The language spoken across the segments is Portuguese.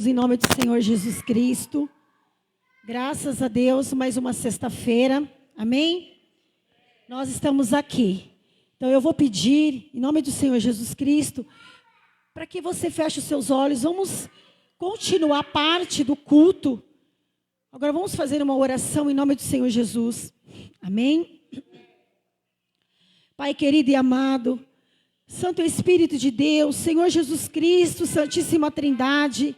todos em nome do Senhor Jesus Cristo. Graças a Deus, mais uma sexta-feira. Amém? Nós estamos aqui. Então eu vou pedir, em nome do Senhor Jesus Cristo, para que você feche os seus olhos. Vamos continuar parte do culto. Agora vamos fazer uma oração em nome do Senhor Jesus. Amém? Pai querido e amado, Santo Espírito de Deus, Senhor Jesus Cristo, Santíssima Trindade,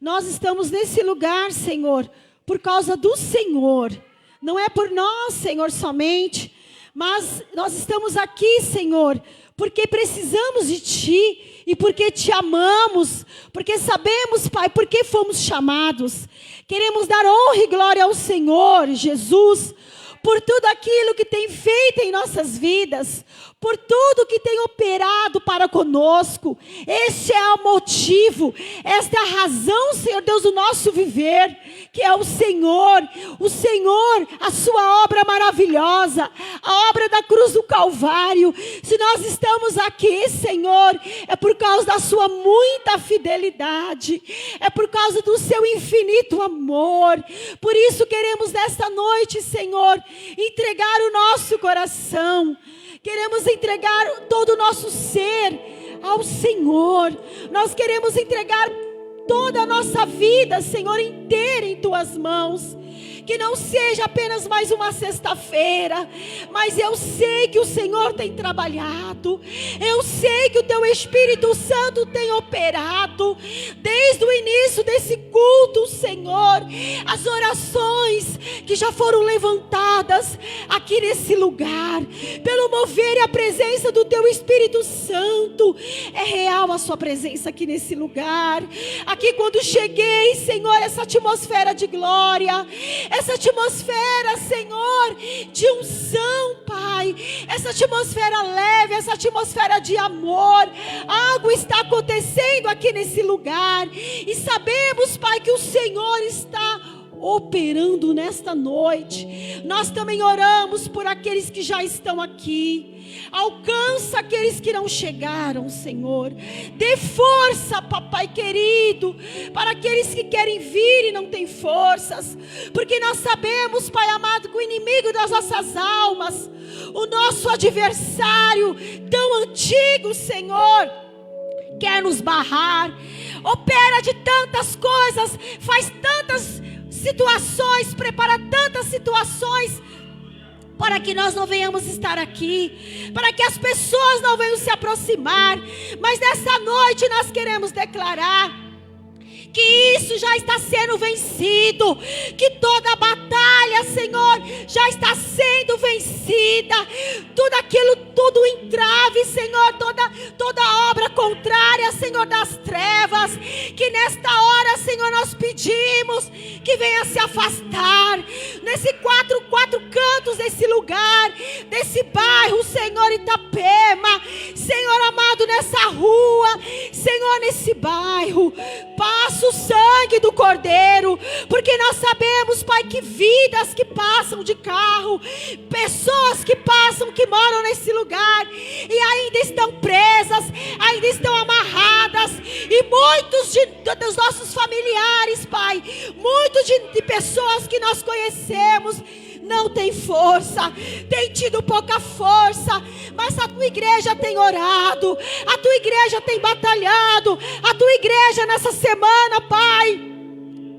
nós estamos nesse lugar, Senhor, por causa do Senhor. Não é por nós, Senhor, somente, mas nós estamos aqui, Senhor, porque precisamos de Ti e porque Te amamos, porque sabemos, Pai, porque fomos chamados. Queremos dar honra e glória ao Senhor, Jesus, por tudo aquilo que tem feito em nossas vidas, por tudo que tem operado para conosco. Este é o motivo, esta é a razão, Senhor Deus, do nosso viver, que é o Senhor, a sua obra maravilhosa, a obra da cruz do Calvário. Se nós estamos aqui, Senhor, é por causa da sua muita fidelidade, é por causa do seu infinito amor. Por isso queremos nesta noite, Senhor, entregar o nosso coração. Queremos entregar todo o nosso ser ao Senhor. Nós queremos entregar toda a nossa vida, Senhor, inteira em Tuas mãos. Que não seja apenas mais uma sexta-feira, mas eu sei que o Senhor tem trabalhado, eu sei que o Teu Espírito Santo tem operado, desde o início desse culto, Senhor, as orações que já foram levantadas aqui nesse lugar, pelo mover e a presença do Teu Espírito Santo, é real a Sua presença aqui nesse lugar. Aqui quando cheguei, Senhor, essa atmosfera de glória, essa atmosfera, Senhor, de unção, Pai, essa atmosfera leve, essa atmosfera de amor, algo está acontecendo aqui nesse lugar, e sabemos, Pai, que o Senhor está operando nesta noite. Nós também oramos por aqueles que já estão aqui. Alcança aqueles que não chegaram, Senhor. Dê força, papai querido, para aqueles que querem vir e não têm forças, porque nós sabemos, Pai amado, que o inimigo das nossas almas, o nosso adversário tão antigo, Senhor, quer nos barrar, opera de tantas coisas, faz tantas situações, prepara tantas situações para que nós não venhamos estar aqui, para que as pessoas não venham se aproximar. Mas nessa noite nós queremos declarar que isso já está sendo vencido, que toda a batalha, Senhor, já está sendo vencida, tudo aquilo, tudo entrave, Senhor, toda obra contrária, Senhor, das trevas, que nesta hora, Senhor, nós pedimos que venha se afastar, nesse quatro cantos desse lugar, desse bairro, Senhor, Itapema, Senhor amado, nessa rua, Senhor, nesse bairro, passa o sangue do Cordeiro, porque nós sabemos, Pai, que vidas que passam de carro, pessoas que passam, que moram nesse lugar e ainda estão presas, ainda estão amarradas, e muitos dos nossos familiares, Pai, muitos de pessoas que nós conhecemos não tem força, tem tido pouca força, mas a Tua igreja tem orado, a Tua igreja tem batalhado, a Tua igreja nessa semana, Pai,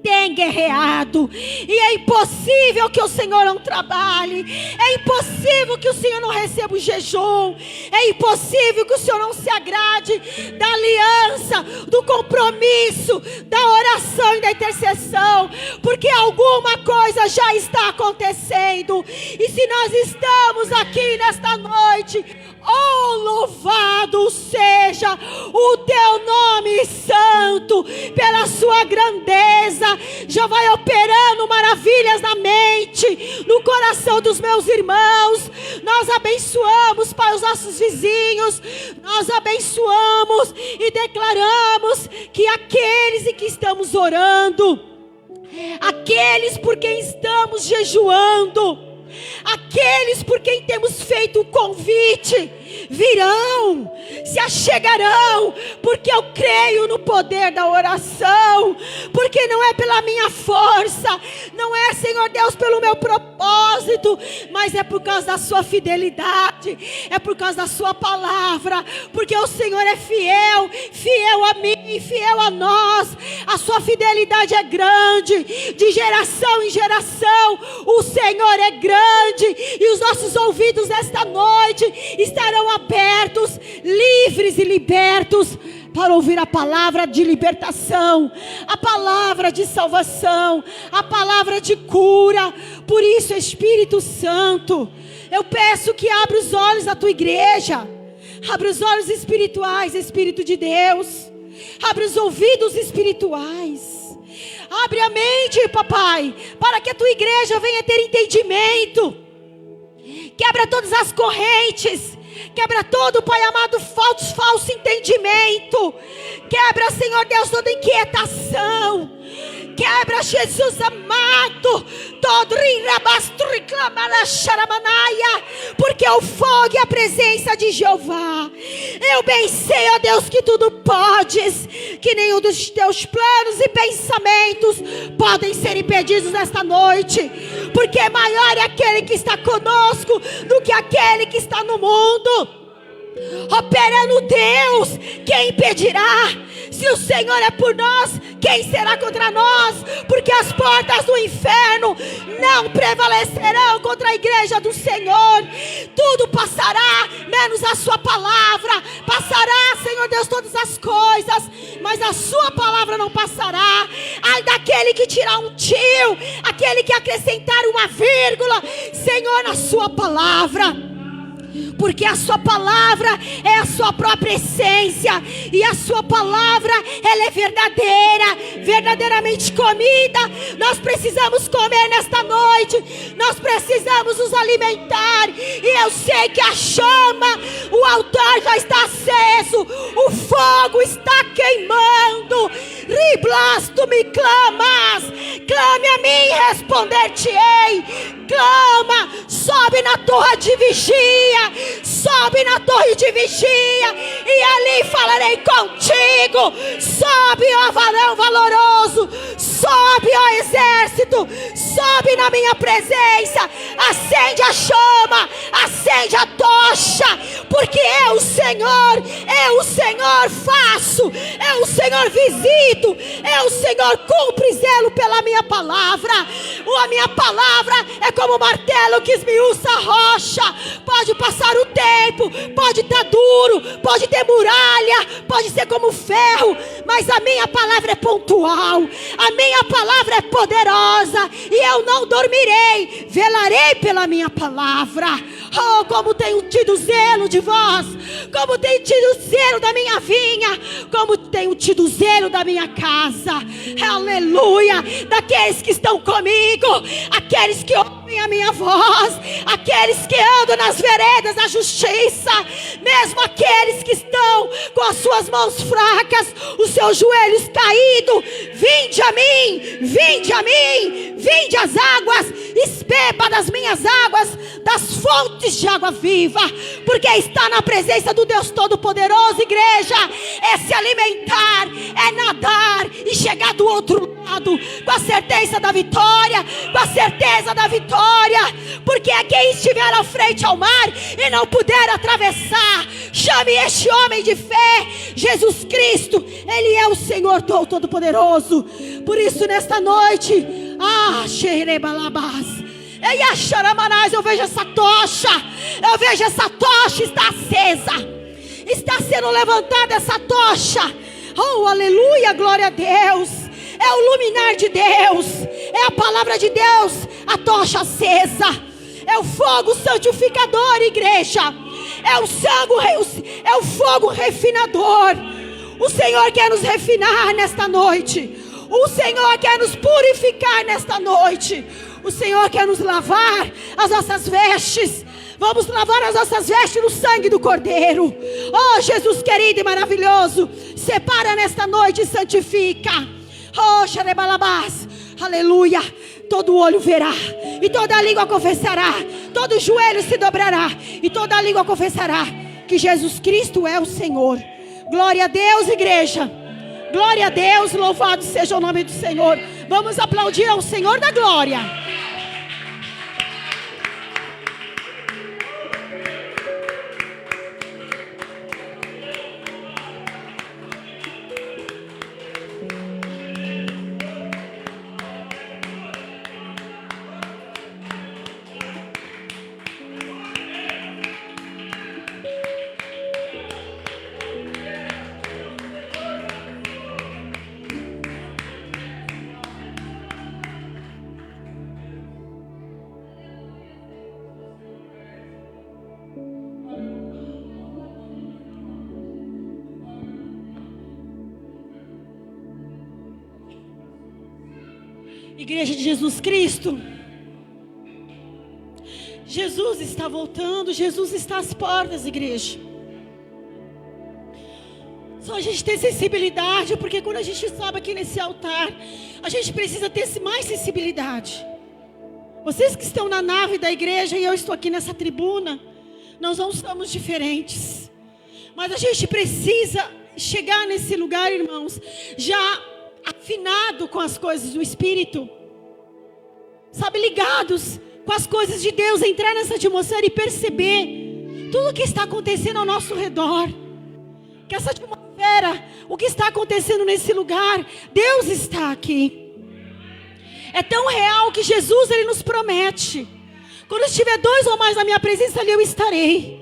tem guerreado, e é impossível que o Senhor não trabalhe, é impossível que o Senhor não receba o jejum, é impossível que o Senhor não se agrade da aliança, do compromisso, da oração e da intercessão, porque alguma coisa já está acontecendo, e se nós estamos aqui nesta noite, oh, louvado seja o Teu nome santo, pela Sua grandeza, já vai operando maravilhas na mente, no coração dos meus irmãos. Nós abençoamos, Pai, os nossos vizinhos, nós abençoamos e declaramos que aqueles em que estamos orando, aqueles por quem estamos jejuando, Aqueles por quem temos feito o convite virão, se achegarão, porque eu creio no poder da oração, porque não é pela minha força, não é, Senhor Deus, pelo meu propósito, mas é por causa da sua fidelidade, é por causa da sua palavra, porque o Senhor é fiel, fiel a mim, fiel a nós. A sua fidelidade é grande, de geração em geração o Senhor é grande, e os nossos ouvidos esta noite estarão abertos, livres e libertos para ouvir a palavra de libertação, a palavra de salvação, a palavra de cura. Por isso, Espírito Santo, eu peço que abra os olhos da tua igreja, abra os olhos espirituais, Espírito de Deus, abre os ouvidos espirituais, abre a mente, papai, para que a tua igreja venha ter entendimento. Quebra todas as correntes, quebra todo, Pai amado, falso entendimento. Quebra, Senhor Deus, toda inquietação. Quebra, Jesus amado, todo porque o fogo e a presença de Jeová. Eu bem sei, ó Deus, que tudo podes, que nenhum dos teus planos e pensamentos podem ser impedidos nesta noite, porque maior é aquele que está conosco do que aquele que está no mundo. Operando Deus, quem impedirá? Se o Senhor é por nós, quem será contra nós? Porque as portas do inferno não prevalecerão contra a igreja do Senhor. Tudo passará, menos a sua palavra. Passará, Senhor Deus, todas as coisas, mas a sua palavra não passará. Ai daquele que tirar um tio, aquele que acrescentar uma vírgula, Senhor, na sua palavra. Porque a sua palavra é a sua própria essência, e a sua palavra, ela é verdadeira, verdadeiramente comida. Nós precisamos comer nesta noite, nós precisamos nos alimentar, e eu sei que a chama, o altar já está aceso, o fogo está queimando. Riblasto me clamas, clame a mim e responder-te-ei. Clama, sobe na torre de vigia, sobe na torre de vigia, e ali falarei contigo. Sobe, ó varão valoroso, sobe, ó exército, sobe na minha presença, acende a chama, acende a tocha, porque eu, o Senhor faço, eu, o Senhor visito, eu, o Senhor cumpre zelo pela minha palavra. A minha palavra é como martelo que esmiuça a rocha. Pode passar o tempo, pode estar duro, pode ter muralha, pode ser como ferro, mas a minha palavra é pontual, a minha palavra é poderosa, e eu não dormirei, velarei pela minha palavra. Oh, como tenho tido zelo de vós, como tenho tido zelo da minha vinha, como tenho tido zelo da minha casa. Aleluia. Daqueles que estão comigo, aqueles que ouvem a minha voz, aqueles que andam nas veredas da justiça, mesmo aqueles que estão com as suas mãos fracas, os seus joelhos caídos. Vinde a mim, vinde a mim, vinde às águas, beba das minhas águas, das fontes de água viva, porque está na presença do Deus Todo-Poderoso. Igreja, é se alimentar, é nadar e chegar do outro lado com a certeza da vitória, com a certeza da vitória, porque é quem estiver à frente ao mar e não puder atravessar, chame este homem de fé, Jesus Cristo. Ele é o Senhor Todo-Poderoso. Por isso nesta noite, eu vejo essa tocha, está acesa, está sendo levantada essa tocha. Oh, aleluia, glória a Deus. É o luminar de Deus, é a palavra de Deus, a tocha acesa, é o fogo santificador, igreja, é o fogo refinador. O Senhor quer nos refinar nesta noite, o Senhor quer nos purificar nesta noite, o Senhor quer nos lavar as nossas vestes. Vamos lavar as nossas vestes no sangue do Cordeiro. Oh, Jesus querido e maravilhoso, separa nesta noite e santifica. Oh, xerebalabás, aleluia. todo olho verá, e toda língua confessará, todo joelho se dobrará, e toda língua confessará que Jesus Cristo é o Senhor. Glória a Deus, igreja. Glória a Deus, louvado seja o nome do Senhor. Vamos aplaudir ao Senhor da glória. Igreja de Jesus Cristo, Jesus está voltando, Jesus está às portas, igreja. Só a gente ter sensibilidade, porque quando a gente sobe aqui nesse altar, a gente precisa ter mais sensibilidade. Vocês que estão na nave da igreja e eu estou aqui nessa tribuna, nós não estamos diferentes. Mas a gente precisa chegar nesse lugar, irmãos, já afinado com as coisas do Espírito, sabe, ligados com as coisas de Deus, entrar nessa atmosfera e perceber tudo o que está acontecendo ao nosso redor, que essa atmosfera, o que está acontecendo nesse lugar, Deus está aqui. É tão real que Jesus, Ele nos promete, quando estiver 2 ou mais na minha presença, ali eu estarei.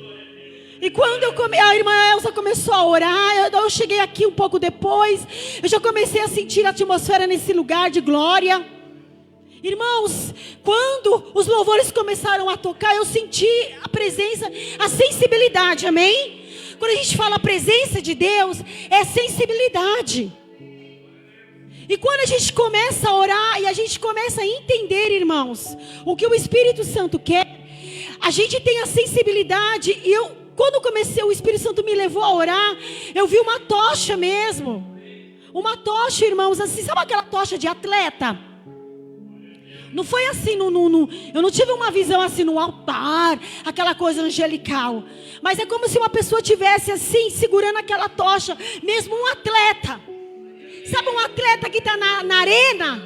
E quando a irmã Elza começou a orar, eu cheguei aqui um pouco depois, eu já comecei a sentir a atmosfera nesse lugar de glória. Irmãos, quando os louvores começaram a tocar, eu senti a presença, a sensibilidade, amém? Quando a gente fala a presença de Deus, é sensibilidade. E quando a gente começa a orar e a gente começa a entender, irmãos, o que o Espírito Santo quer, a gente tem a sensibilidade. E quando comecei, o Espírito Santo me levou a orar, eu vi uma tocha mesmo. Uma tocha, irmãos, assim, sabe aquela tocha de atleta? Não foi assim, eu não tive uma visão assim no altar, aquela coisa angelical. Mas é como se uma pessoa tivesse assim, segurando aquela tocha, mesmo um atleta. Sabe um atleta que está na arena?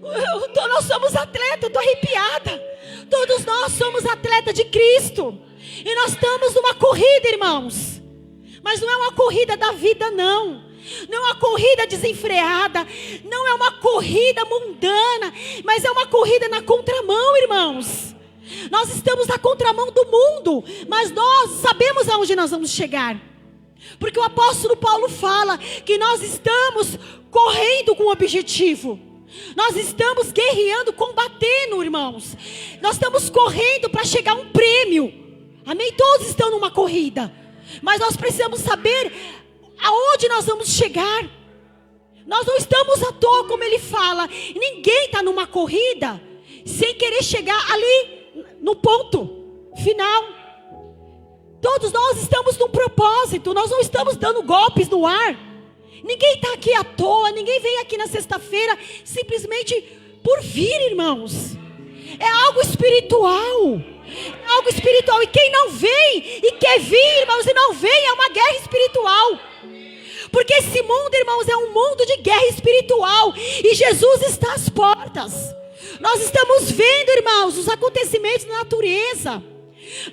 Nós somos atletas, eu estou arrepiada. Todos nós somos atletas de Cristo. E nós estamos numa corrida, irmãos. Mas não é uma corrida da vida, não. Não é uma corrida desenfreada. Não é uma corrida mundana. Mas é uma corrida na contramão, irmãos. Nós estamos na contramão do mundo. Mas nós sabemos aonde nós vamos chegar. Porque o apóstolo Paulo fala que nós estamos correndo com um objetivo. Nós estamos guerreando, combatendo, irmãos. Nós estamos correndo para chegar a um prêmio. Amém? Todos estão numa corrida. Mas nós precisamos saber aonde nós vamos chegar. Nós não estamos à toa, como ele fala. Ninguém está numa corrida sem querer chegar ali no ponto final. Todos nós estamos num propósito. Nós não estamos dando golpes no ar. Ninguém está aqui à toa. Ninguém vem aqui na sexta-feira simplesmente por vir, irmãos. É algo espiritual. É algo espiritual. E quem não vem e quer vir, irmãos, e não vem, é uma guerra espiritual. Porque esse mundo, irmãos, é um mundo de guerra espiritual. E Jesus está às portas. Nós estamos vendo, irmãos, os acontecimentos na natureza.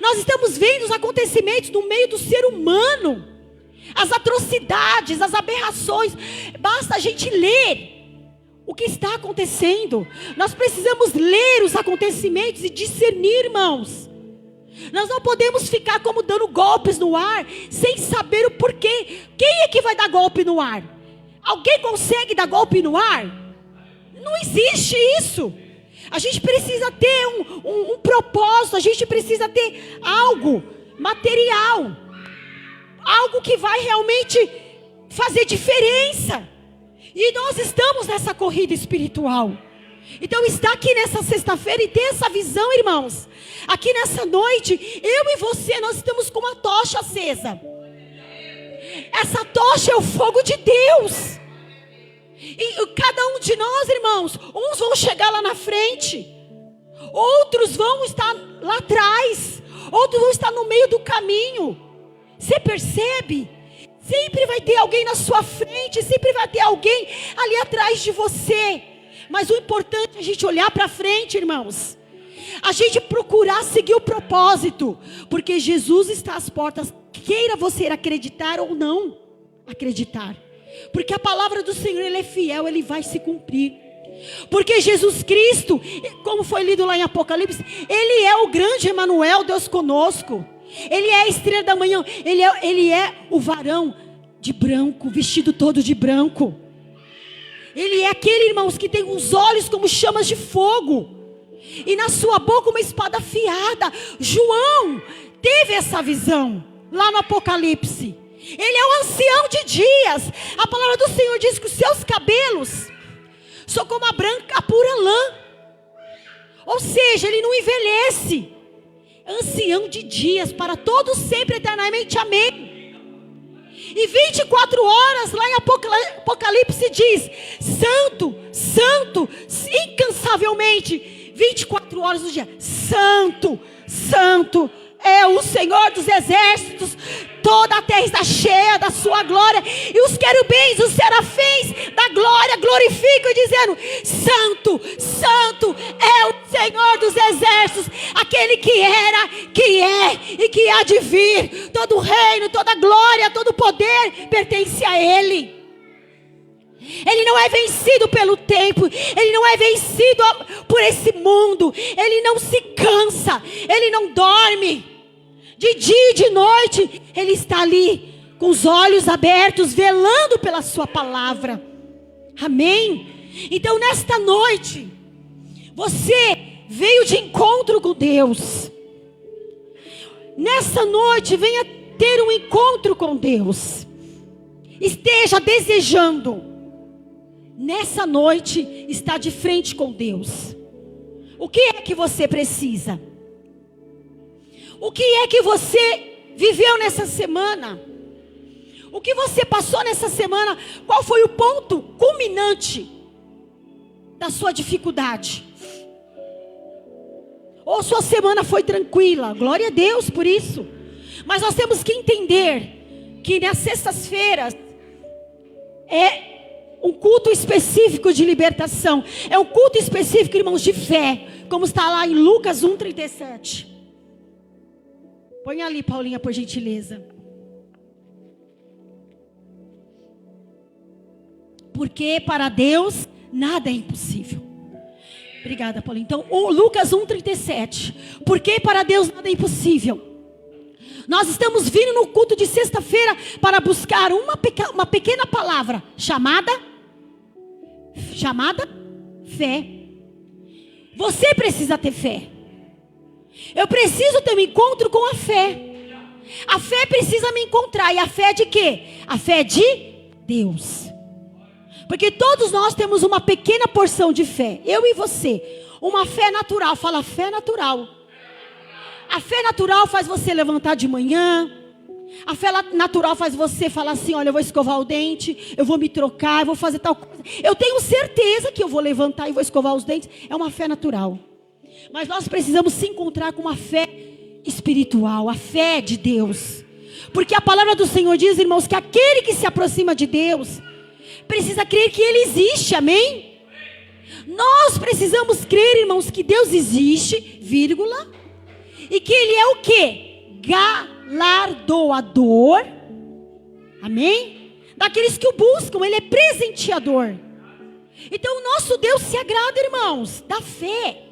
Nós estamos vendo os acontecimentos no meio do ser humano. As atrocidades, as aberrações. Basta a gente ler o que está acontecendo. Nós precisamos ler os acontecimentos e discernir, irmãos. Nós não podemos ficar como dando golpes no ar, sem saber o porquê. Quem é que vai dar golpe no ar? Alguém consegue dar golpe no ar? Não existe isso. A gente precisa ter um propósito. A gente precisa ter algo material. Algo que vai realmente fazer diferença. E nós estamos nessa corrida espiritual. Então estar aqui nessa sexta-feira e ter essa visão, irmãos. Aqui nessa noite, eu e você, nós estamos com uma tocha acesa. Essa tocha é o fogo de Deus. E cada um de nós, irmãos, Alguns vão chegar lá na frente, outros vão estar lá atrás, outros vão estar no meio do caminho. Você percebe? Sempre vai ter alguém na sua frente, sempre vai ter alguém ali atrás de você. Mas o importante é a gente olhar para frente, irmãos. A gente procurar seguir o propósito, porque Jesus está às portas, queira você acreditar ou não acreditar. Porque a palavra do Senhor, Ele é fiel, Ele vai se cumprir. Porque Jesus Cristo, como foi lido lá em Apocalipse, Ele é o grande Emanuel, Deus conosco. Ele é a estrela da manhã, Ele é o varão de branco, vestido todo de branco. Ele é aquele, irmãos, que tem os olhos como chamas de fogo, e na sua boca uma espada afiada. João teve essa visão lá no Apocalipse. Ele é o ancião de dias. A palavra do Senhor diz que os seus cabelos são como a pura lã. Ou seja, ele não envelhece. Ancião de dias, para todos sempre, eternamente, amém. E 24 horas lá em Apocalipse diz: Santo, Santo, incansavelmente, 24 horas do dia, Santo, Santo é o Senhor dos exércitos. Toda a terra está cheia da sua glória, e os querubins, os serafins da glória glorificam, dizendo: Santo, Santo é o Senhor dos exércitos, aquele que era, que é e que há de vir. Todo o reino, toda a glória, todo o poder pertence a Ele. Ele não é vencido pelo tempo, Ele não é vencido por esse mundo, Ele não se cansa, Ele não dorme, de dia e de noite, Ele está ali, com os olhos abertos, velando pela sua palavra, amém? Então nesta noite, você veio de encontro com Deus, nessa noite, venha ter um encontro com Deus, esteja desejando, nessa noite, está de frente com Deus. O que é que você precisa? O que é que você viveu nessa semana? O que você passou nessa semana? Qual foi o ponto culminante da sua dificuldade? Ou sua semana foi tranquila? Glória a Deus por isso. Mas nós temos que entender que nas sextas-feiras é um culto específico de libertação. É um culto específico, irmãos, de fé. Como está lá em Lucas 1:37. Põe ali, Paulinha, por gentileza. Porque para Deus nada é impossível. Obrigada, Paulinha. Então, Lucas 1:37. Porque para Deus nada é impossível. Nós estamos vindo no culto de sexta-feira para buscar uma pequena palavra chamada fé. Você precisa ter fé. Eu preciso ter um encontro com a fé. A fé precisa me encontrar. E a fé de quê? A fé de Deus. Porque todos nós temos uma pequena porção de fé. Eu e você. Uma fé natural. Fala fé natural. A fé natural faz você levantar de manhã. A fé natural faz você falar assim: olha, eu vou escovar o dente, eu vou me trocar, eu vou fazer tal coisa. Eu tenho certeza que eu vou levantar e vou escovar os dentes. É uma fé natural. Mas nós precisamos se encontrar com uma fé espiritual, a fé de Deus. Porque a palavra do Senhor diz, irmãos, que aquele que se aproxima de Deus precisa crer que Ele existe, amém? Nós precisamos crer, irmãos, que Deus existe, vírgula, e que Ele é o quê? Galardoador, amém? Daqueles que o buscam, Ele é presenteador. Então o nosso Deus se agrada, irmãos, da fé.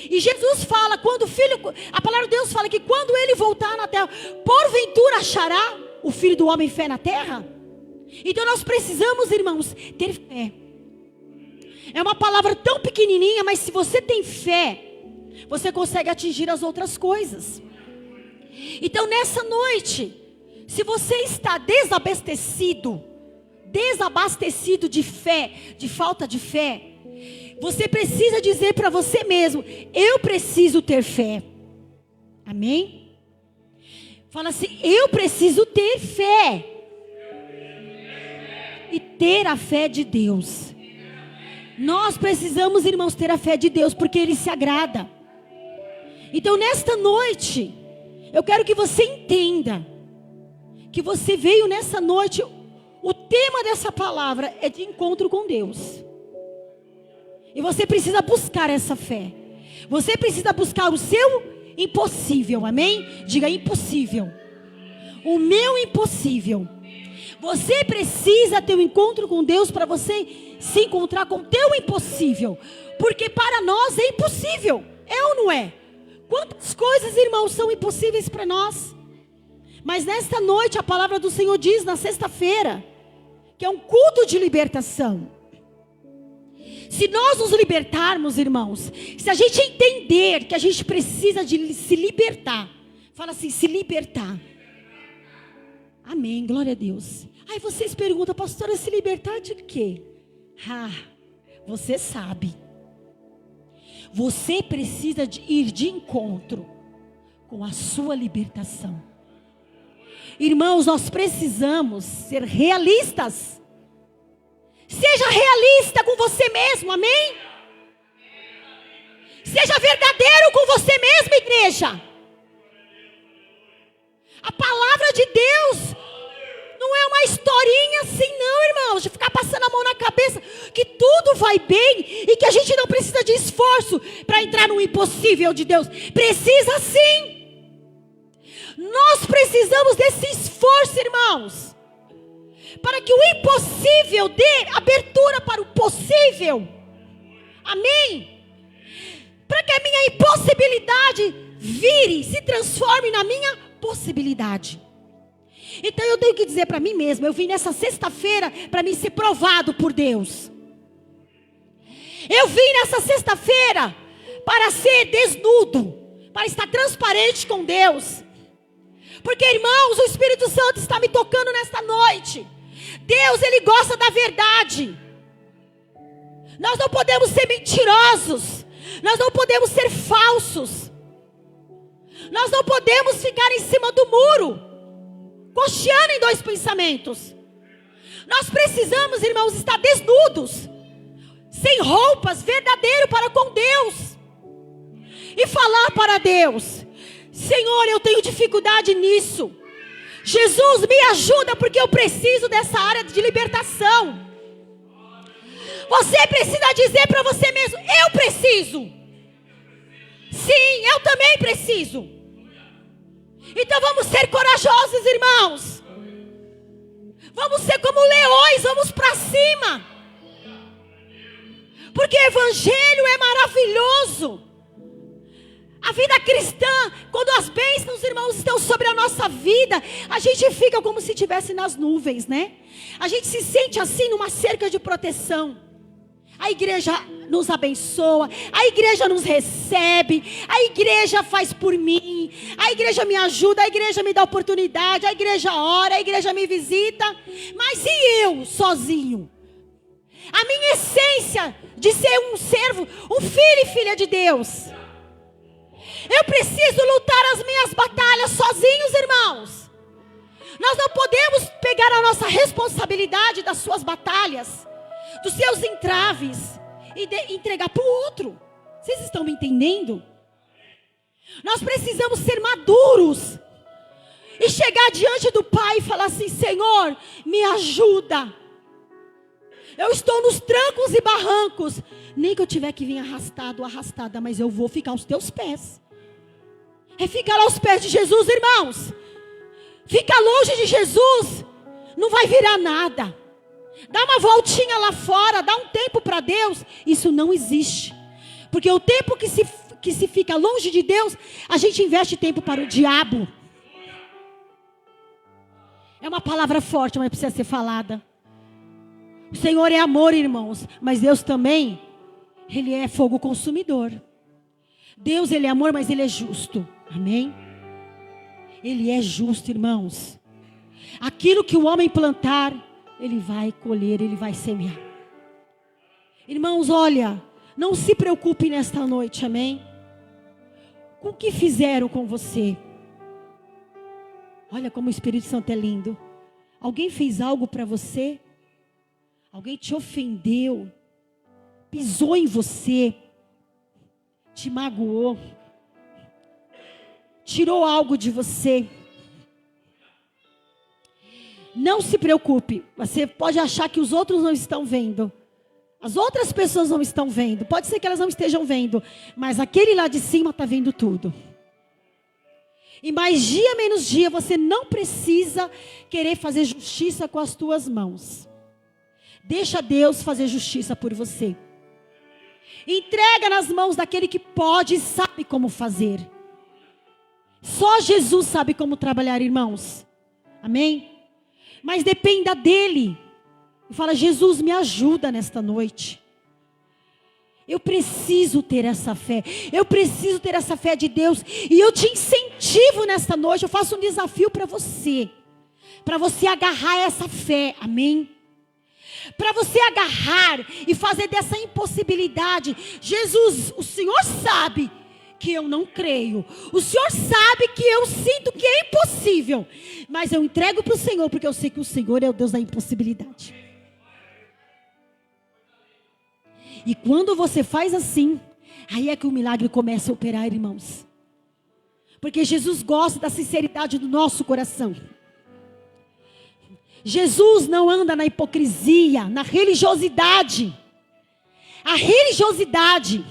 E Jesus fala, quando o Filho, a palavra de Deus fala que quando Ele voltar na terra, porventura achará o Filho do homem fé na terra? Então nós precisamos, irmãos, ter fé. É uma palavra tão pequenininha, mas se você tem fé, você consegue atingir as outras coisas. Então nessa noite, se você está desabastecido de fé, de falta de fé, você precisa dizer para você mesmo: eu preciso ter fé. Amém? Fala assim: eu preciso ter fé. E ter a fé de Deus. Nós precisamos, irmãos, ter a fé de Deus, porque Ele se agrada. Então, nesta noite, eu quero que você entenda, que você veio nessa noite, o tema dessa palavra é de encontro com Deus. E você precisa buscar essa fé. Você precisa buscar o seu impossível, amém? Diga impossível. O meu impossível. Você precisa ter um encontro com Deus para você se encontrar com o teu impossível. Porque para nós é impossível. É ou não é? Quantas coisas, irmãos, são impossíveis para nós. Mas nesta noite a palavra do Senhor diz, na sexta-feira, que é um culto de libertação. Se nós nos libertarmos, irmãos, se a gente entender que a gente precisa de se libertar. Fala assim, se libertar. Amém, glória a Deus. Aí vocês perguntam, pastora, se libertar de quê? Você sabe. Você precisa ir de encontro com a sua libertação. Irmãos, nós precisamos ser realistas. Seja realista com você mesmo, amém? Seja verdadeiro com você mesmo, igreja. A palavra de Deus não é uma historinha assim não, irmãos, de ficar passando a mão na cabeça, que tudo vai bem e que a gente não precisa de esforço para entrar no impossível de Deus. Precisa sim. Nós precisamos desse esforço, irmãos, para que o impossível dê abertura para o possível. Amém? Para que a minha impossibilidade vire, se transforme na minha possibilidade. Então eu tenho que dizer para mim mesma, eu vim nessa sexta-feira para me ser provado por Deus. Eu vim nessa sexta-feira para ser desnudo, para estar transparente com Deus. Porque, irmãos, o Espírito Santo está me tocando nesta noite. Deus, Ele gosta da verdade. Nós não podemos ser mentirosos. Nós não podemos ser falsos. Nós não podemos ficar em cima do muro, cocheando em dois pensamentos. Nós precisamos, irmãos, estar desnudos, sem roupas, verdadeiro para com Deus. E falar para Deus: Senhor, eu tenho dificuldade nisso. Jesus, me ajuda, porque eu preciso dessa área de libertação. Você precisa dizer para você mesmo: eu preciso. Sim, eu também preciso. Então vamos ser corajosos, irmãos. Vamos ser como leões, vamos para cima. Porque o evangelho é maravilhoso. A vida cristã, quando as bênçãos, irmãos, estão sobre a nossa vida, a gente fica como se estivesse nas nuvens, né? A gente se sente assim numa cerca de proteção. A igreja nos abençoa, a igreja nos recebe, a igreja faz por mim, a igreja me ajuda, a igreja me dá oportunidade, a igreja ora, a igreja me visita. Mas e eu sozinho? A minha essência de ser um servo, um filho e filha de Deus. Eu preciso lutar as minhas batalhas sozinhos, irmãos. Nós não podemos pegar a nossa responsabilidade das suas batalhas, dos seus entraves, e entregar para o outro. Vocês estão me entendendo? Nós precisamos ser maduros e chegar diante do Pai e falar assim: Senhor, me ajuda. Eu estou nos trancos e barrancos. Nem que eu tiver que vir arrastado ou arrastada, mas eu vou ficar aos teus pés. É ficar aos pés de Jesus, irmãos. Ficar longe de Jesus não vai virar nada. Dá uma voltinha lá fora, dá um tempo para Deus. Isso não existe. Porque o tempo que se fica longe de Deus, a gente investe tempo para o diabo. É uma palavra forte, mas precisa ser falada. O Senhor é amor, irmãos, mas Deus também, Ele é fogo consumidor. Deus, Ele é amor, mas Ele é justo. Amém? Ele é justo, irmãos. Aquilo que o homem plantar, ele vai colher, ele vai semear. Irmãos, olha, não se preocupe nesta noite, amém? Com o que fizeram com você? Olha como o Espírito Santo é lindo. Alguém fez algo para você? Alguém te ofendeu? pisou em você, te magoou, tirou algo de você, não se preocupe. Você pode achar que os outros não estão vendo. As outras pessoas não estão vendo. Pode ser que elas não estejam vendo. Mas aquele lá de cima está vendo tudo. E mais dia menos dia você não precisa querer fazer justiça com as tuas mãos. Deixa Deus fazer justiça por você. Entrega nas mãos daquele que pode e sabe como fazer. Só Jesus sabe como trabalhar, irmãos. Amém? Mas dependa dele. E fala: Jesus, me ajuda nesta noite. Eu preciso ter essa fé. Eu preciso ter essa fé de Deus. E eu te incentivo nesta noite. Eu faço um desafio para você. Para você agarrar essa fé. Amém? Para você agarrar e fazer dessa impossibilidade. Jesus, o Senhor sabe que eu não creio. O Senhor sabe que eu sinto que é impossível. Mas eu entrego para o Senhor, porque eu sei que o Senhor é o Deus da impossibilidade. E quando você faz assim, aí é que o milagre começa a operar, irmãos. Porque Jesus gosta da sinceridade do nosso coração. Jesus não anda na hipocrisia, na religiosidade. A religiosidade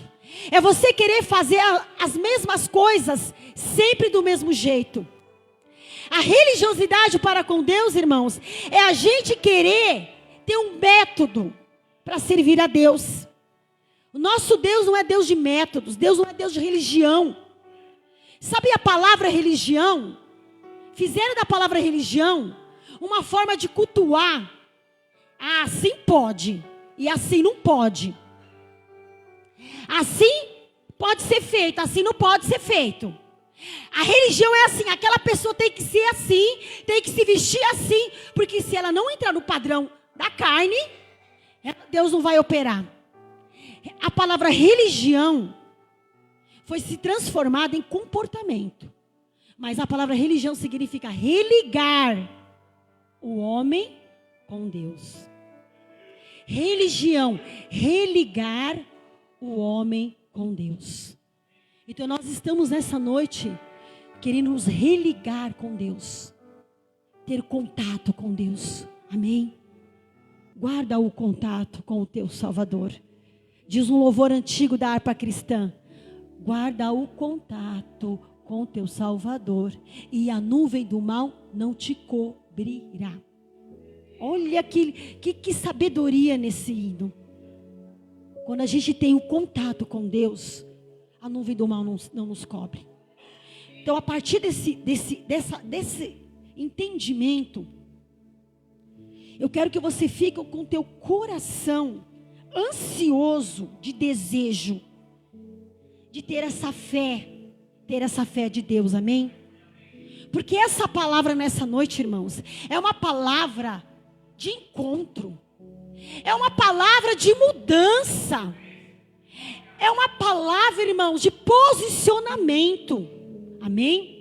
é você querer fazer as mesmas coisas sempre do mesmo jeito. A religiosidade para com Deus, irmãos, é a gente querer ter um método para servir a Deus. O nosso Deus não é Deus de métodos, Deus não é Deus de religião. Sabe a palavra religião? Fizeram da palavra religião uma forma de cultuar. Ah, assim pode e assim não pode. Assim pode ser feito, assim não pode ser feito. A religião é assim, aquela pessoa tem que ser assim, tem que se vestir assim, porque se ela não entrar no padrão da carne, Deus não vai operar. A palavra religião foi se transformada em comportamento. Mas a palavra religião significa religar o homem com Deus. Religião, religar o homem com Deus. Então nós estamos nessa noite querendo nos religar com Deus. Ter contato com Deus. Amém? Guarda o contato com o teu Salvador. Diz um louvor antigo da harpa cristã: guarda o contato com o teu Salvador, e a nuvem do mal não te cobrirá. Olha que sabedoria nesse hino. Quando a gente tem o contato com Deus, a nuvem do mal não nos cobre. Então, a partir desse entendimento, eu quero que você fique com o teu coração ansioso de desejo, de ter essa fé de Deus, amém? Porque essa palavra nessa noite, irmãos, é uma palavra de encontro, é uma palavra de mudança, é uma palavra, irmãos, de posicionamento, amém?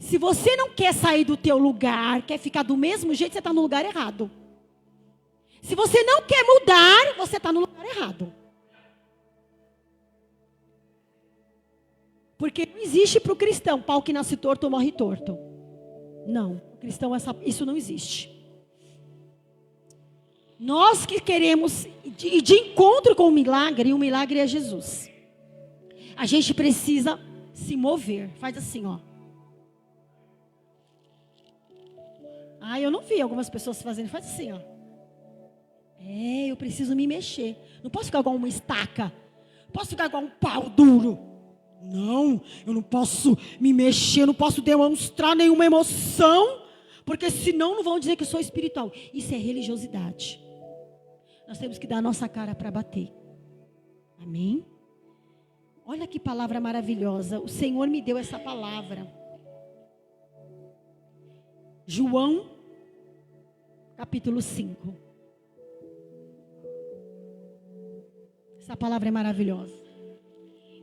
Se você não quer sair do teu lugar, quer ficar do mesmo jeito, você está no lugar errado. Se você não quer mudar, você está no lugar errado. Porque não existe para o cristão: pau que nasce torto morre torto. Não, o cristão, isso não existe. Nós que queremos ir de encontro com o milagre, e o milagre é Jesus. A gente precisa se mover. Faz assim, ó. Ah, eu não vi algumas pessoas fazendo. Faz assim, ó. Eu preciso me mexer. Não posso ficar igual uma estaca. Não posso ficar igual um pau duro. Não, eu não posso me mexer, não posso demonstrar nenhuma emoção, porque senão não vão dizer que eu sou espiritual. Isso é religiosidade. Nós temos que dar a nossa cara para bater. Amém? Olha que palavra maravilhosa. O Senhor me deu essa palavra. João, capítulo 5. Essa palavra é maravilhosa.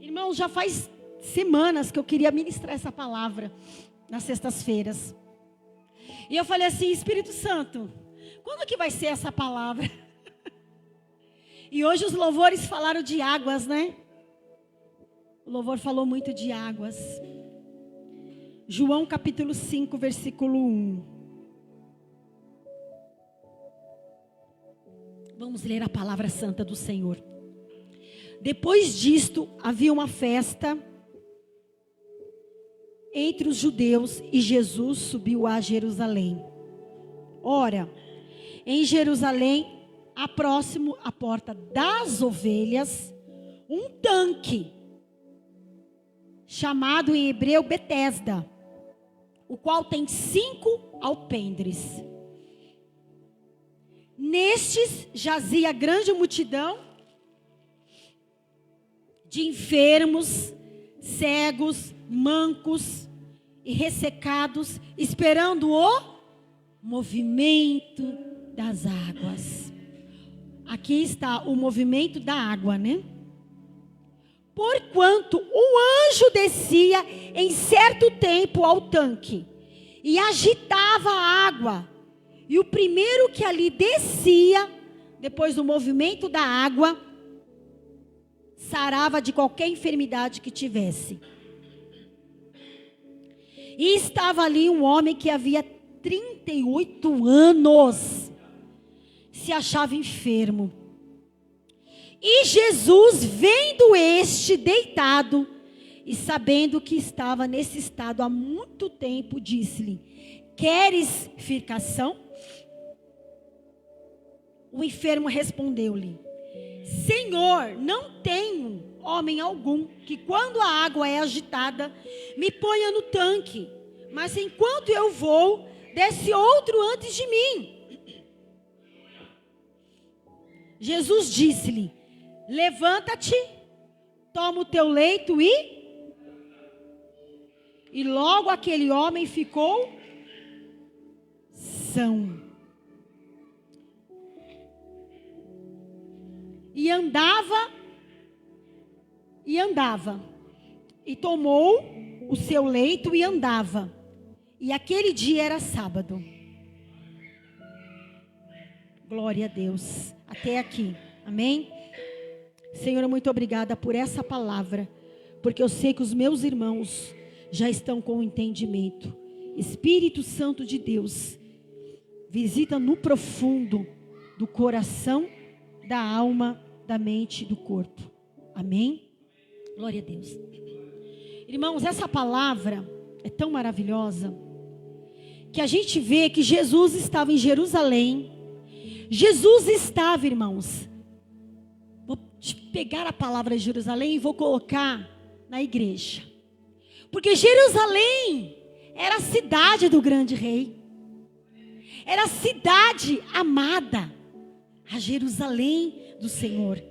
Irmãos, já faz semanas que eu queria ministrar essa palavra nas sextas-feiras. E eu falei assim: Espírito Santo, quando que vai ser essa palavra? E hoje os louvores falaram de águas, né? O louvor falou muito de águas. João capítulo 5, versículo 1. Vamos ler a palavra santa do Senhor. Depois disto, havia uma festa entre os judeus e Jesus subiu a Jerusalém. Ora, em Jerusalém, próximo à porta das ovelhas, um tanque, chamado em hebreu Betesda, o qual tem 5 alpendres. Nestes jazia grande multidão de enfermos, cegos, mancos e ressecados, esperando o movimento das águas. Aqui está o movimento da água, né? Porquanto um anjo descia em certo tempo ao tanque e agitava a água. E o primeiro que ali descia, depois do movimento da água, sarava de qualquer enfermidade que tivesse. E estava ali um homem que havia 38 anos, se achava enfermo. E Jesus, vendo este deitado, e sabendo que estava nesse estado há muito tempo, disse-lhe: queres ficação? O enfermo respondeu-lhe: Senhor, não tenho homem algum que, quando a água é agitada, me ponha no tanque, mas enquanto eu vou, desce outro antes de mim. Jesus disse-lhe: levanta-te, toma o teu leito e logo aquele homem ficou são. E andava, e tomou o seu leito e andava. E aquele dia era sábado. Glória a Deus. Até aqui. Amém? Senhor, muito obrigada por essa palavra, porque eu sei que os meus irmãos já estão com o entendimento. Espírito Santo de Deus, visita no profundo do coração, da alma, da mente e do corpo. Amém? Glória a Deus. Irmãos, essa palavra é tão maravilhosa que a gente vê que Jesus estava em Jerusalém. Jesus estava, irmãos, vou pegar a palavra Jerusalém e vou colocar na igreja, porque Jerusalém era a cidade do grande rei, era a cidade amada, a Jerusalém do Senhor.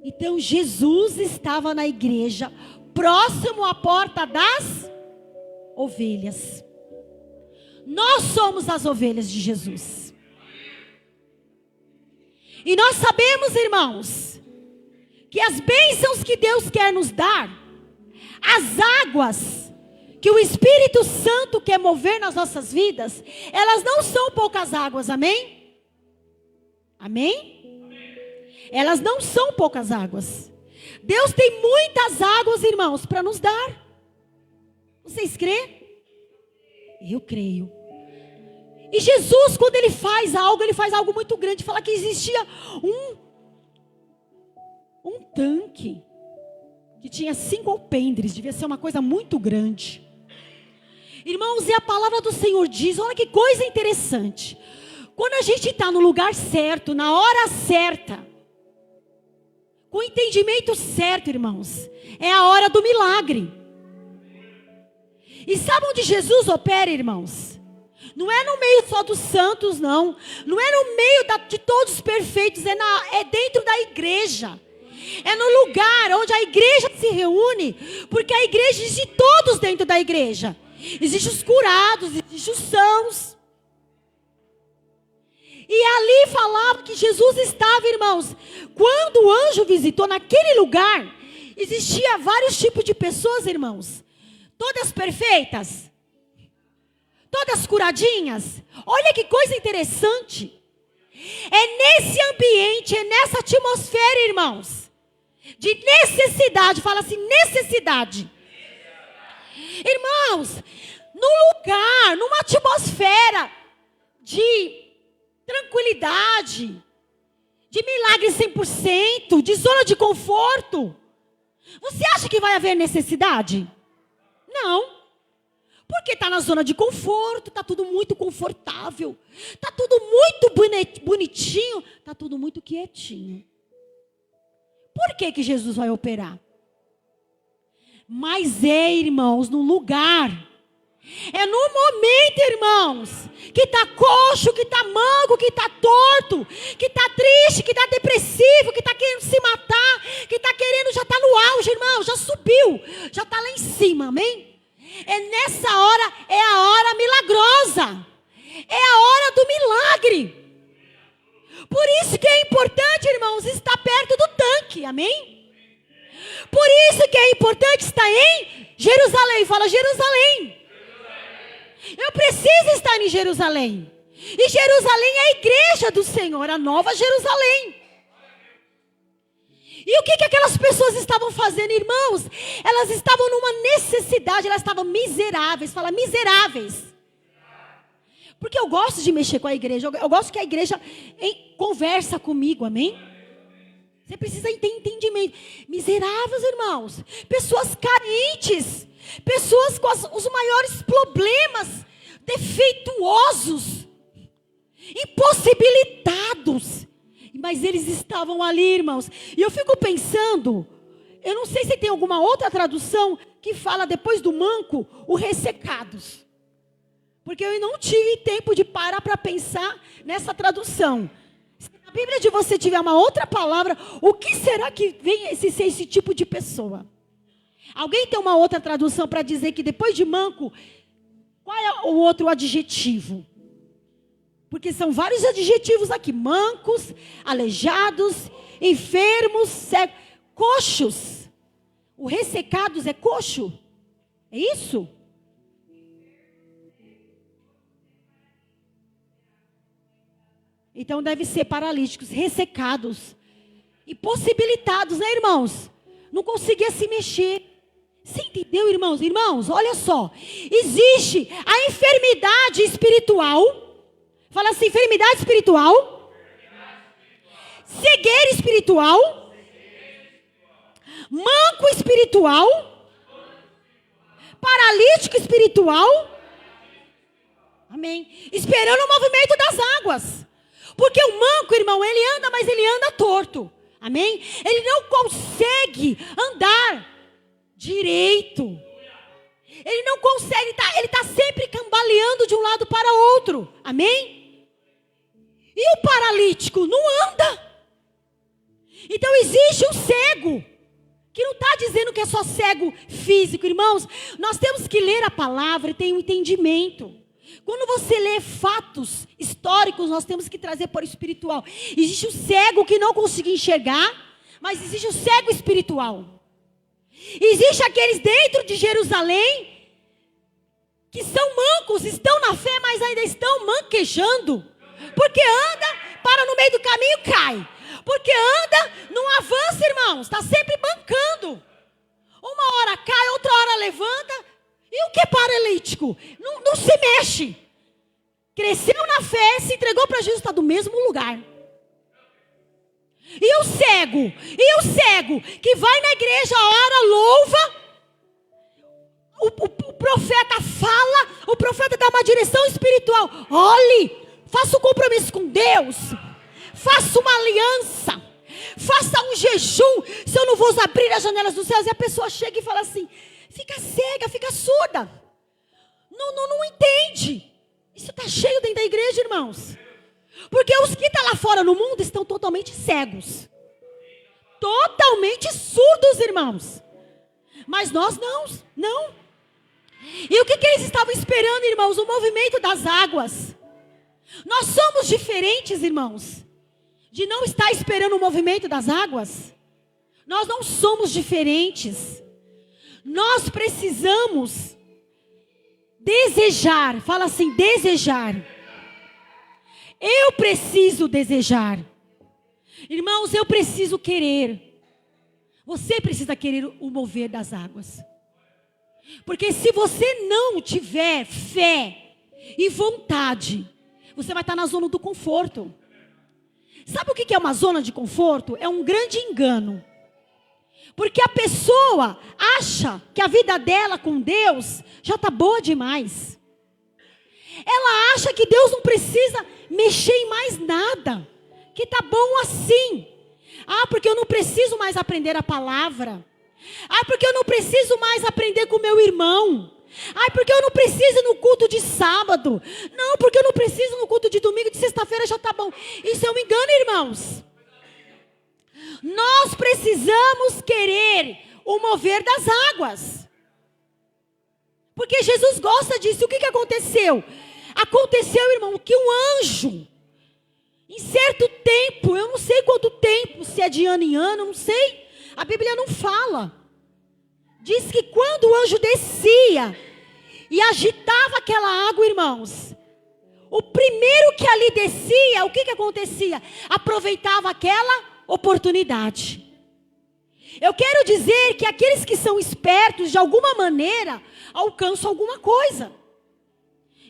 Então Jesus estava na igreja, próximo à porta das ovelhas. Nós somos as ovelhas de Jesus. E nós sabemos, irmãos, que as bênçãos que Deus quer nos dar, as águas que o Espírito Santo quer mover nas nossas vidas, elas não são poucas águas, amém? Amém? Elas não são poucas águas. Deus tem muitas águas, irmãos, para nos dar. Vocês creem? Eu creio. E Jesus, quando ele faz algo muito grande. Fala que existia um tanque que tinha 5 alpendres. Devia ser uma coisa muito grande. Irmãos, e a palavra do Senhor diz, olha que coisa interessante. Quando a gente está no lugar certo, na hora certa, com o entendimento certo, irmãos, é a hora do milagre. E sabe onde Jesus opera, irmãos? Não é no meio só dos santos, não. Não é no meio de todos os perfeitos, é dentro da igreja. É no lugar onde a igreja se reúne, porque a igreja existe todos dentro da igreja. Existem os curados, existem os sãos. E ali falava que Jesus estava, irmãos, quando o anjo visitou naquele lugar, existia vários tipos de pessoas, irmãos. Todas perfeitas, todas curadinhas. Olha que coisa interessante. É nesse ambiente, é nessa atmosfera, irmãos, de necessidade. Fala assim, necessidade. Irmãos, num lugar, numa atmosfera de tranquilidade, de milagre 100%, de zona de conforto, você acha que vai haver necessidade? Não. Porque está na zona de conforto, está tudo muito confortável, está tudo muito bonitinho, está tudo muito quietinho. Por que Jesus vai operar? Mas irmãos, no lugar, é no momento, irmãos, que está coxo, que está manco, que está torto, que está triste, que está depressivo, que está querendo se matar, que está querendo, já está no auge, irmão, já subiu, já está lá em cima, amém? É nessa hora, é a hora milagrosa, é a hora do milagre. Por isso que é importante, irmãos, estar perto do tanque, amém? Por isso que é importante estar em Jerusalém. Fala Jerusalém. Eu preciso estar em Jerusalém. E Jerusalém é a igreja do Senhor, a nova Jerusalém. E o que aquelas pessoas estavam fazendo, irmãos? Elas estavam numa necessidade, elas estavam miseráveis. Fala miseráveis. Porque eu gosto de mexer com a igreja. Eu gosto que a igreja conversa comigo, amém? Você precisa ter entendimento. Miseráveis, irmãos. Pessoas carentes. Pessoas com os maiores problemas. Defeituosos. Impossibilitados. Mas eles estavam ali, irmãos. E eu fico pensando. Eu não sei se tem alguma outra tradução que fala depois do manco, o ressecados. Porque eu não tive tempo de parar para pensar nessa tradução. Se na Bíblia de você tiver uma outra palavra, o que será que vem esse tipo de pessoa? Alguém tem uma outra tradução para dizer que depois de manco, qual é o outro adjetivo? Porque são vários adjetivos aqui. Mancos, aleijados, enfermos, cegos, coxos. O ressecados é coxo? É isso? Então deve ser paralíticos, ressecados, impossibilitados, né, irmãos? Não conseguia se mexer. Você entendeu, irmãos? Irmãos, olha só. Existe a enfermidade espiritual. Fala assim, enfermidade espiritual. Cegueira espiritual. Manco espiritual. Paralítico espiritual. Amém. Esperando o movimento das águas. Porque o manco, irmão, ele anda, mas ele anda torto. Amém? Ele não consegue andar direito. Ele não consegue, ele está sempre cambaleando de um lado para outro. Amém? E o paralítico não anda. Então existe um cego, que não está dizendo que é só cego físico, irmãos. Nós temos que ler a palavra e ter um entendimento. Quando você lê fatos históricos, nós temos que trazer para o espiritual. Existe o cego que não consegue enxergar, mas existe o cego espiritual. Existe aqueles dentro de Jerusalém que são mancos, estão na fé, mas ainda estão manquejando. Porque anda, para no meio do caminho e cai. Porque anda, não avança, irmãos, está sempre mancando. Uma hora cai, outra hora levanta. E o que é paralítico? Não se mexe. Cresceu na fé, se entregou para Jesus, está do mesmo lugar. E o cego que vai na igreja, ora, louva, o profeta fala, o profeta dá uma direção espiritual. Olhe, faça um compromisso com Deus, faça uma aliança, faça um jejum, se eu não vou abrir as janelas dos céus. E a pessoa chega e fala assim, fica cega, fica surda, não entende. Isso está cheio dentro da igreja, irmãos. Porque os que estão lá fora no mundo estão totalmente cegos. Totalmente surdos, irmãos. Mas nós não. E o que eles estavam esperando, irmãos? O movimento das águas. Nós somos diferentes, irmãos, de não estar esperando o movimento das águas. Nós não somos diferentes. Nós precisamos desejar. Fala assim, desejar. Eu preciso desejar. Irmãos, eu preciso querer. Você precisa querer o mover das águas. Porque se você não tiver fé e vontade, você vai estar na zona do conforto. Sabe o que é uma zona de conforto? É um grande engano. Porque a pessoa acha que a vida dela com Deus já está boa demais. Ela acha que Deus não precisa mexer em mais nada. Que está bom assim. Ah, porque eu não preciso mais aprender a palavra. Ah, porque eu não preciso mais aprender com meu irmão. Ah, porque eu não preciso no culto de sábado. Não, porque eu não preciso no culto de domingo, de sexta-feira já está bom. Isso é um engano, irmãos. Nós precisamos querer o mover das águas. Porque Jesus gosta disso. O que aconteceu? Aconteceu, irmão, que um anjo, em certo tempo, eu não sei quanto tempo, se é de ano em ano, não sei. A Bíblia não fala. Diz que quando o anjo descia e agitava aquela água, irmãos, o primeiro que ali descia, o que acontecia? Aproveitava aquela oportunidade. Eu quero dizer que aqueles que são espertos, de alguma maneira, alcançam alguma coisa.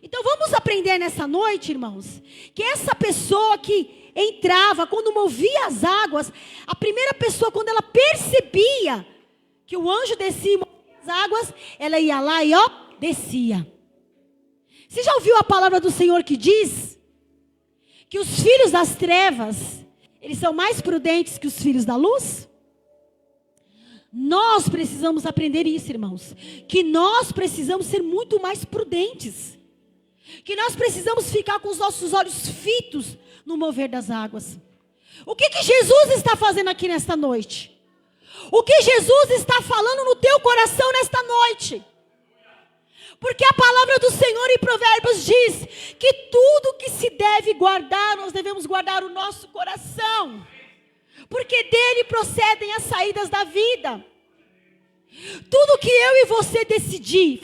Então vamos aprender nessa noite, irmãos, que essa pessoa que entrava, quando movia as águas, a primeira pessoa, quando ela percebia que o anjo descia e movia as águas, ela ia lá e descia. Você já ouviu a palavra do Senhor que diz que os filhos das trevas, eles são mais prudentes que os filhos da luz? Nós precisamos aprender isso, irmãos. Que nós precisamos ser muito mais prudentes. Que nós precisamos ficar com os nossos olhos fitos no mover das águas. O que Jesus está fazendo aqui nesta noite? O que Jesus está falando no teu coração nesta noite? Porque a palavra do Senhor em Provérbios diz que tudo que se deve guardar, nós devemos guardar o nosso coração. Porque dele procedem as saídas da vida. Tudo que eu e você decidir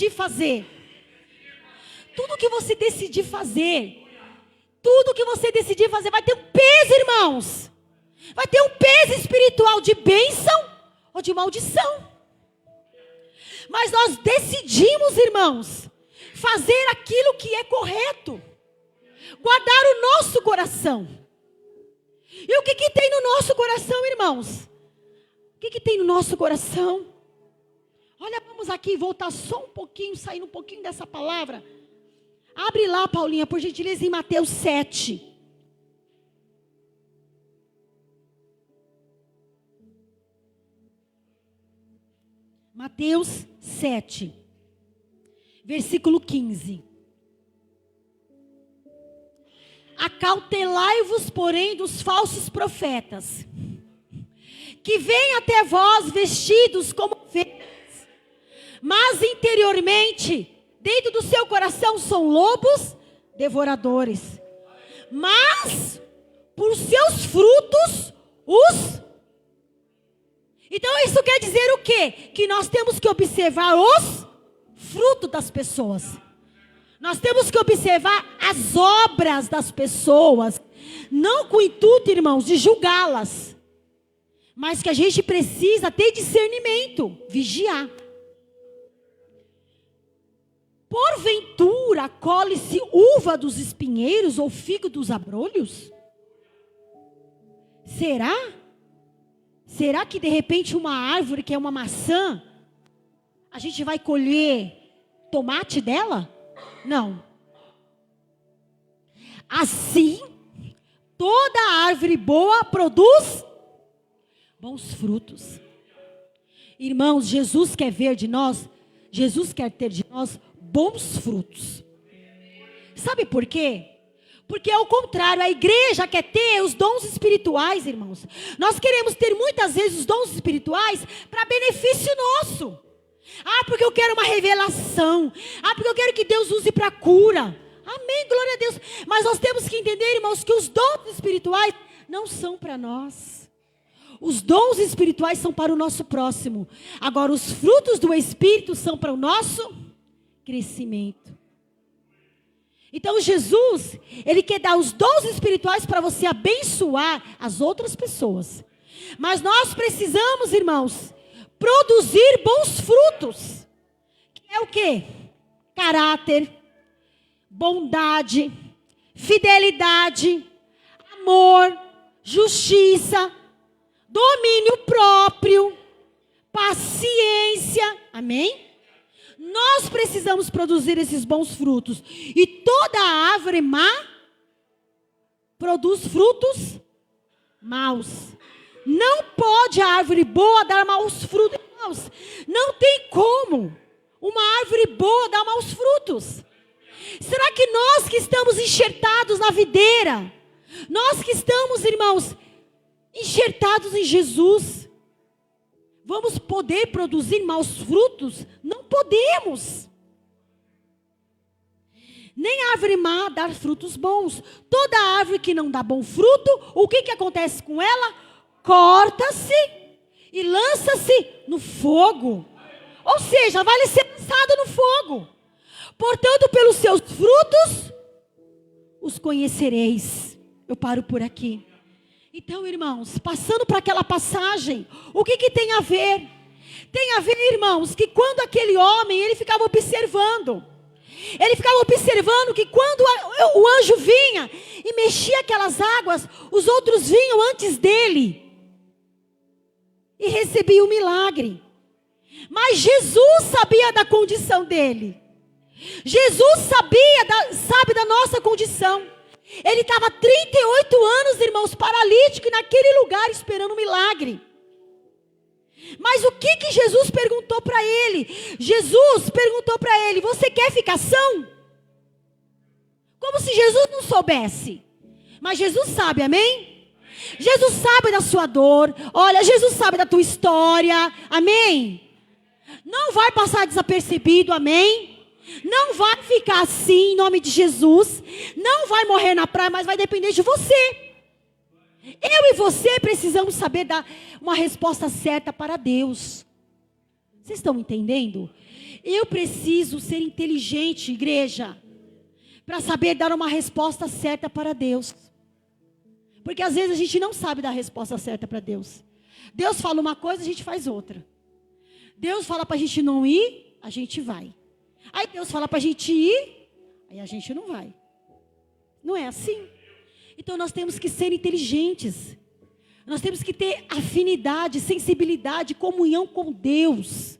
fazer. Tudo que você decidir fazer. Tudo que você decidir fazer vai ter um peso, irmãos. Vai ter um peso espiritual de bênção ou de maldição. Mas nós decidimos, irmãos, fazer aquilo que é correto. Guardar o nosso coração. E o que tem no nosso coração, irmãos? O que tem no nosso coração? Olha, vamos aqui voltar só um pouquinho, saindo um pouquinho dessa palavra. Abre lá, Paulinha, por gentileza, em Mateus 7. Mateus 7, versículo 15. Acautelai-vos, porém, dos falsos profetas, que vêm até vós vestidos como ovelhas, mas interiormente, dentro do seu coração, são lobos devoradores. Mas, por seus frutos, Então isso quer dizer o quê? Que nós temos que observar os frutos das pessoas. Nós temos que observar as obras das pessoas. Não com o intuito, irmãos, de julgá-las. Mas que a gente precisa ter discernimento, vigiar. Porventura, colhe-se uva dos espinheiros ou figo dos abrolhos? Será? Será que de repente uma árvore que é uma maçã, a gente vai colher tomate dela? Não. Assim, toda árvore boa produz bons frutos. Irmãos, Jesus quer ver de nós, Jesus quer ter de nós bons frutos. Sabe por quê? Porque ao contrário, a igreja quer ter os dons espirituais, irmãos. Nós queremos ter muitas vezes os dons espirituais para benefício nosso. Ah, porque eu quero uma revelação. Ah, porque eu quero que Deus use para cura. Amém, glória a Deus. Mas nós temos que entender, irmãos, que os dons espirituais não são para nós. Os dons espirituais são para o nosso próximo. Agora, os frutos do Espírito são para o nosso crescimento. Então Jesus, Ele quer dar os dons espirituais para você abençoar as outras pessoas. Mas nós precisamos, irmãos, produzir bons frutos. Que é o quê? Caráter, bondade, fidelidade, amor, justiça, domínio próprio, paciência. Amém? Nós precisamos produzir esses bons frutos. E toda árvore má produz frutos maus. Não pode a árvore boa dar maus frutos, irmãos. Não tem como uma árvore boa dar maus frutos. Será que nós que estamos enxertados na videira, nós que estamos, irmãos, enxertados em Jesus, vamos poder produzir maus frutos? Não podemos. Nem a árvore má dar frutos bons. Toda árvore que não dá bom fruto, o que acontece com ela? Corta-se e lança-se no fogo. Ou seja, vai ser lançada no fogo. Portanto, pelos seus frutos os conhecereis. Eu paro por aqui. Então, irmãos, passando para aquela passagem, o que tem a ver? Tem a ver, irmãos, que quando aquele homem, ele ficava observando. Ele ficava observando que quando o anjo vinha e mexia aquelas águas, os outros vinham antes dele e recebiam o milagre. Mas Jesus sabia da condição dele. Jesus sabe da nossa condição. Ele estava 38 anos, irmãos, paralítico, naquele lugar esperando um milagre. Mas o que Jesus perguntou para ele? Jesus perguntou para ele: você quer ficar são? Como se Jesus não soubesse. Mas Jesus sabe, amém? Jesus sabe da sua dor. Olha, Jesus sabe da tua história, amém? Não vai passar desapercebido, amém? Não vai ficar assim em nome de Jesus. Não vai morrer na praia, mas vai depender de você. Eu e você precisamos saber dar uma resposta certa para Deus. Vocês estão entendendo? Eu preciso ser inteligente, igreja, para saber dar uma resposta certa para Deus. Porque às vezes a gente não sabe dar a resposta certa para Deus. Deus fala uma coisa, a gente faz outra. Deus fala para a gente não ir, a gente vai. Aí Deus fala para a gente ir, aí a gente não vai. Não é assim? Então nós temos que ser inteligentes. Nós temos que ter afinidade, sensibilidade, comunhão com Deus.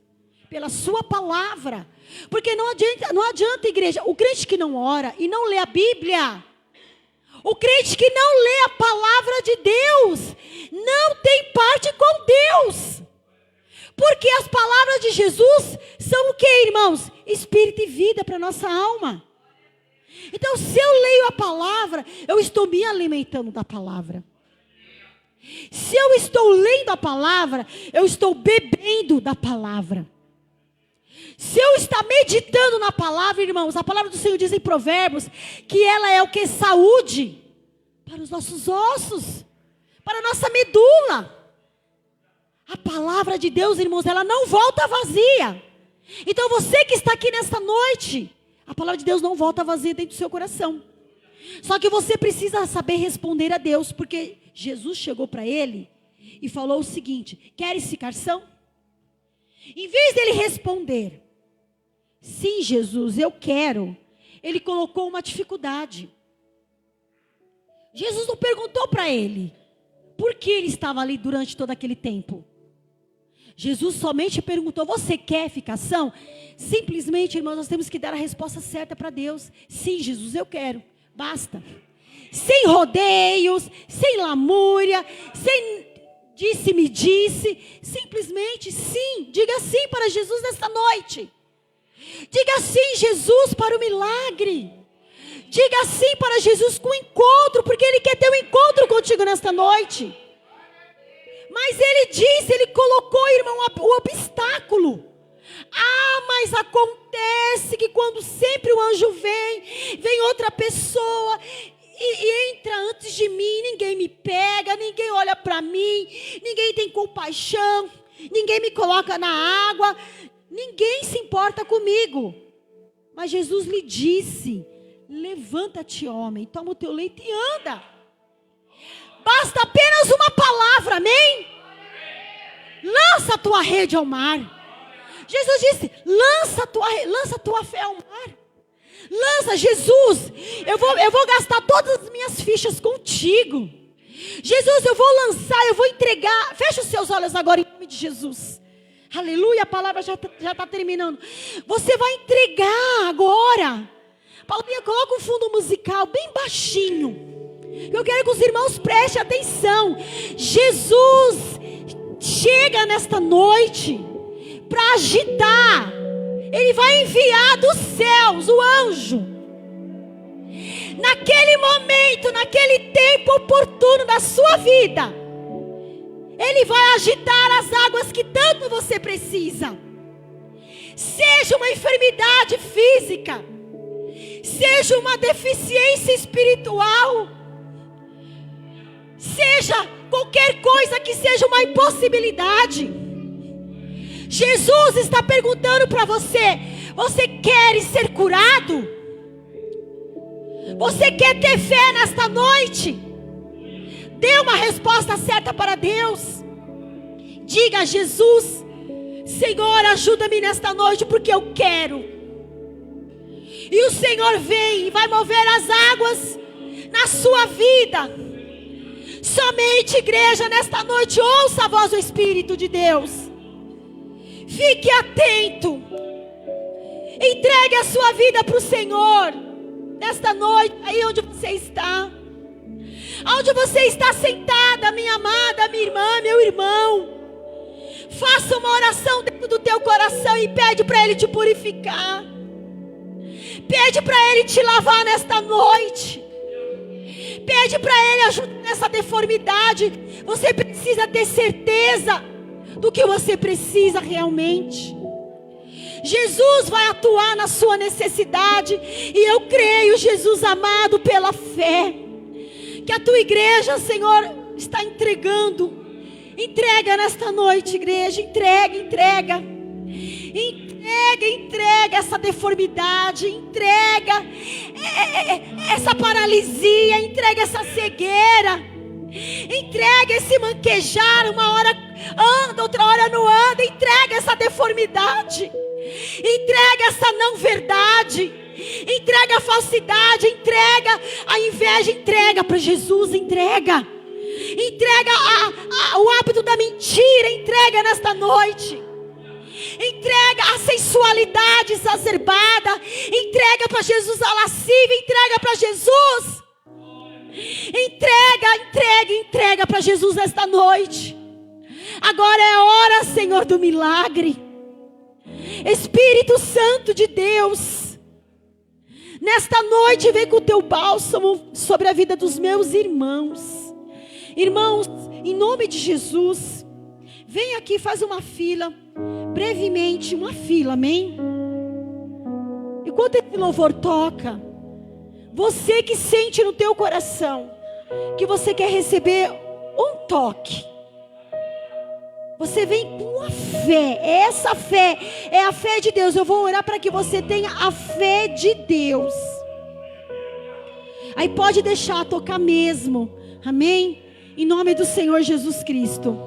Pela sua palavra. Porque não adianta, igreja, o crente que não ora e não lê a Bíblia, o crente que não lê a palavra de Deus, não tem parte com Deus. Porque as palavras de Jesus são o que, irmãos? Espírito e vida para a nossa alma. Então, se eu leio a palavra, eu estou me alimentando da palavra. Se eu estou lendo a palavra, eu estou bebendo da palavra. Se eu estou meditando na palavra, irmãos, a palavra do Senhor diz em Provérbios que ela é o que? Saúde para os nossos ossos, para a nossa medula. A palavra de Deus, irmãos, ela não volta vazia. Então você que está aqui nesta noite, a palavra de Deus não volta vazia dentro do seu coração. Só que você precisa saber responder a Deus, porque Jesus chegou para ele e falou o seguinte: queres ficar são? Em vez dele responder, sim, Jesus, eu quero, ele colocou uma dificuldade. Jesus não perguntou para ele por que ele estava ali durante todo aquele tempo. Jesus somente perguntou: você quer ficar são? Simplesmente, irmãos, nós temos que dar a resposta certa para Deus. Sim, Jesus, eu quero. Basta. Sem rodeios, sem lamúria, sem disse-me disse. Simplesmente sim. Diga sim para Jesus nesta noite. Diga sim, Jesus, para o milagre. Diga sim para Jesus com o encontro, porque Ele quer ter um encontro contigo nesta noite. Mas ele disse, ele colocou, irmão, o obstáculo. Ah, mas acontece que quando sempre o anjo vem outra pessoa e entra antes de mim, ninguém me pega, ninguém olha para mim, ninguém tem compaixão, ninguém me coloca na água, ninguém se importa comigo. Mas Jesus lhe disse, Levanta-te, homem, toma o teu leito e anda. Basta apenas uma palavra, amém? Lança a tua rede ao mar. Jesus disse, lança a tua fé ao mar. Lança, Jesus, eu vou gastar todas as minhas fichas contigo. Jesus, eu vou lançar, eu vou entregar. Fecha os seus olhos agora em nome de Jesus. Aleluia, a palavra já está terminando. Você vai entregar agora. Paulinha, coloca um fundo musical bem baixinho. Eu quero que os irmãos prestem atenção. Jesus chega nesta noite para agitar. Ele vai enviar dos céus o anjo. Naquele momento, naquele tempo oportuno da sua vida, Ele vai agitar as águas que tanto você precisa. Seja uma enfermidade física, seja uma deficiência espiritual, seja qualquer coisa que seja uma impossibilidade. Jesus está perguntando para você: você quer ser curado? Você quer ter fé nesta noite? Dê uma resposta certa para Deus. Diga a Jesus: Senhor, ajuda-me nesta noite porque eu quero. E o Senhor vem e vai mover as águas na sua vida. Somente, igreja, nesta noite, ouça a voz do Espírito de Deus. Fique atento. Entregue a sua vida para o Senhor. Nesta noite, aí onde você está. Onde você está sentada, minha amada, minha irmã, meu irmão. Faça uma oração dentro do teu coração e pede para Ele te purificar. Pede para Ele te lavar nesta noite. Pede para Ele ajudar nessa deformidade. Você precisa ter certeza do que você precisa realmente. Jesus vai atuar na sua necessidade. E eu creio, Jesus amado, pela fé, que a tua igreja, Senhor, está entregando. Entrega nesta noite, igreja. Entrega essa deformidade. Entrega essa paralisia. Entrega essa cegueira. Entrega esse manquejar. Uma hora anda, outra hora não anda. Entrega essa deformidade. Entrega essa não verdade. Entrega a falsidade. Entrega a inveja. Entrega para Jesus. Entrega o hábito da mentira. Entrega nesta noite. Entrega a sensualidade exacerbada. Entrega para Jesus a lascívia. Entrega para Jesus. Entrega para Jesus nesta noite. Agora é hora, Senhor, do milagre. Espírito Santo de Deus, nesta noite vem com o teu bálsamo sobre a vida dos meus irmãos. Irmãos, em nome de Jesus, vem aqui, faz uma fila, brevemente, uma fila, amém? Enquanto esse louvor toca, você que sente no teu coração que você quer receber um toque, você vem com a fé. Essa fé é a fé de Deus. Eu vou orar para que você tenha a fé de Deus. Aí pode deixar tocar mesmo. Amém? Em nome do Senhor Jesus Cristo.